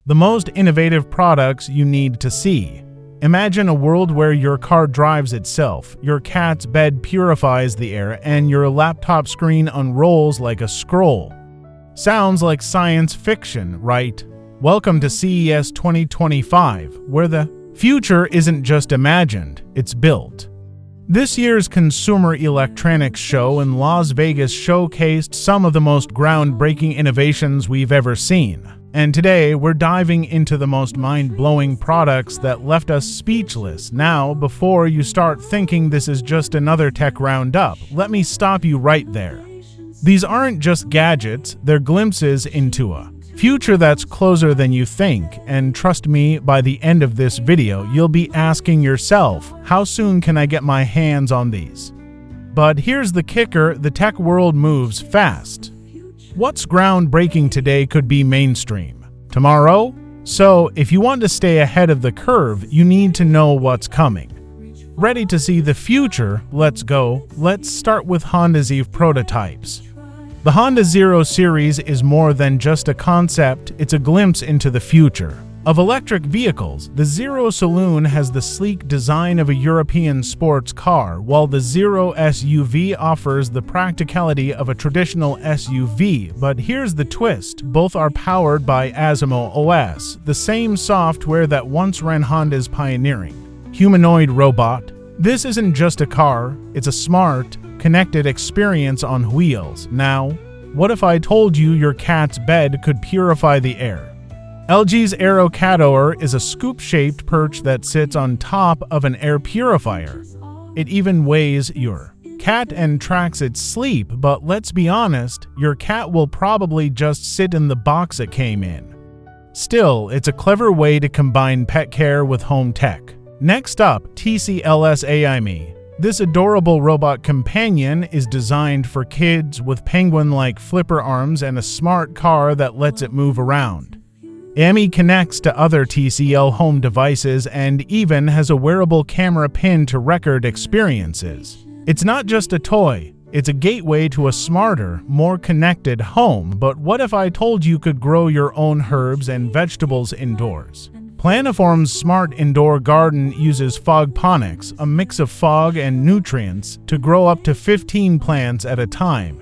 The most innovative products you need to see. Imagine a world where your car drives itself, your cat's bed purifies the air, and your laptop screen unrolls like a scroll. Sounds like science fiction, right? Welcome to CES 2025, where the future isn't just imagined, it's built. This year's Consumer Electronics Show in Las Vegas showcased some of the most groundbreaking innovations we've ever seen. And today, we're diving into the most mind-blowing products that left us speechless. Now, before you start thinking this is just another tech roundup, let me stop you right there. These aren't just gadgets, they're glimpses into a future that's closer than you think, and trust me, by the end of this video, you'll be asking yourself, how soon can I get my hands on these? But here's the kicker, the tech world moves fast. What's groundbreaking today could be mainstream tomorrow. So, if you want to stay ahead of the curve, you need to know what's coming. Ready to see the future? Let's go. Let's start with Honda's EV prototypes. The Honda Zero series is more than just a concept, it's a glimpse into the future. Of electric vehicles, the Zero Saloon has the sleek design of a European sports car, while the Zero SUV offers the practicality of a traditional SUV. But here's the twist, both are powered by Asimo OS, the same software that once ran Honda's pioneering humanoid robot. This isn't just a car, it's a smart, connected experience on wheels. Now, what if I told you your cat's bed could purify the air? LG's AeroCatTower is a scoop-shaped perch that sits on top of an air purifier. It even weighs your cat and tracks its sleep, but let's be honest, your cat will probably just sit in the box it came in. Still, it's a clever way to combine pet care with home tech. Next up, TCL's Ai Mi. This adorable robot companion is designed for kids with penguin-like flipper arms and a smart car that lets it move around. Ai Mi connects to other TCL home devices and even has a wearable camera pin to record experiences. It's not just a toy, it's a gateway to a smarter, more connected home. But what if I told you could grow your own herbs and vegetables indoors? Plantaform's Smart Indoor Garden uses fogponics, a mix of fog and nutrients, to grow up to 15 plants at a time.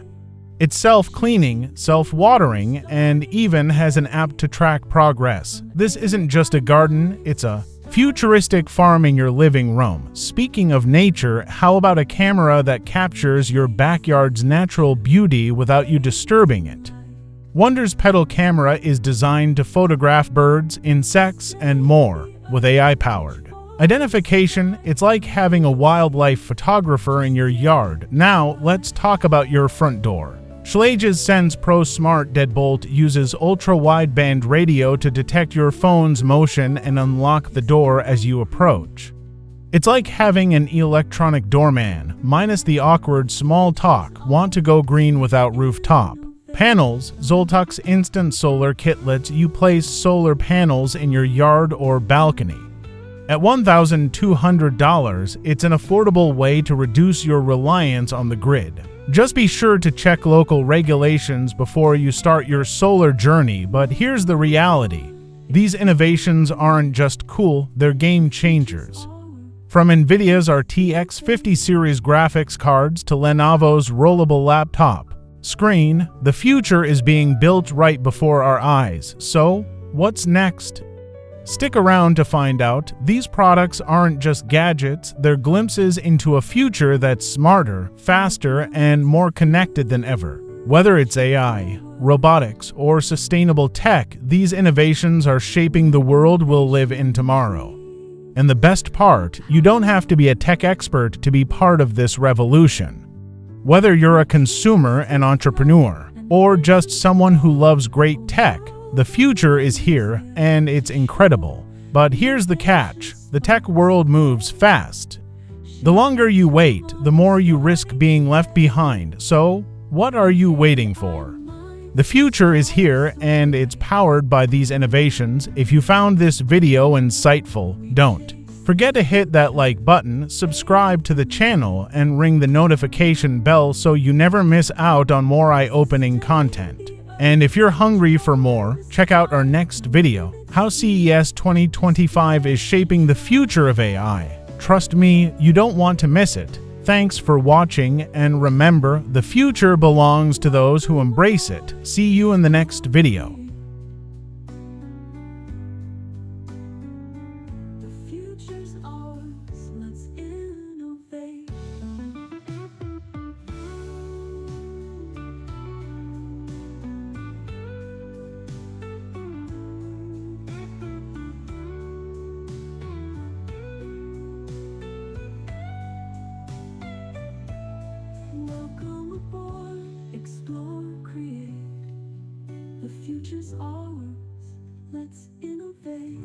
It's self-cleaning, self-watering, and even has an app to track progress. This isn't just a garden, it's a futuristic farm in your living room. Speaking of nature, how about a camera that captures your backyard's natural beauty without you disturbing it? Wonder's Petal Camera is designed to photograph birds, insects, and more, with AI-powered identification. It's like having a wildlife photographer in your yard. Now, let's talk about your front door. Schlage's Sense Pro Smart Deadbolt uses ultra-wideband radio to detect your phone's motion and unlock the door as you approach. It's like having an electronic doorman, minus the awkward small talk. Want to go green without rooftop panels? Zoltux Instant Solar Kit lets you place solar panels in your yard or balcony. At $1,200, it's an affordable way to reduce your reliance on the grid. Just be sure to check local regulations before you start your solar journey, but here's the reality. These innovations aren't just cool, they're game changers. From NVIDIA's RTX 50 series graphics cards to Lenovo's rollable laptop screen, the future is being built right before our eyes. So, what's next? Stick around to find out. These products aren't just gadgets, they're glimpses into a future that's smarter, faster, and more connected than ever. Whether it's AI, robotics, or sustainable tech, these innovations are shaping the world we'll live in tomorrow. And the best part, you don't have to be a tech expert to be part of this revolution. Whether you're a consumer, an entrepreneur, or just someone who loves great tech, the future is here, and it's incredible. But here's the catch. The tech world moves fast. The longer you wait, the more you risk being left behind. So, what are you waiting for? The future is here, and it's powered by these innovations. If you found this video insightful, don't forget to hit that like button, subscribe to the channel, and ring the notification bell so you never miss out on more eye-opening content. And if you're hungry for more, check out our next video, how CES 2025 is shaping the future of AI. Trust me, you don't want to miss it. Thanks for watching, and remember, the future belongs to those who embrace it. See you in the next video. The future's ours, let's innovate. Welcome aboard, explore, create. The future's ours, let's innovate.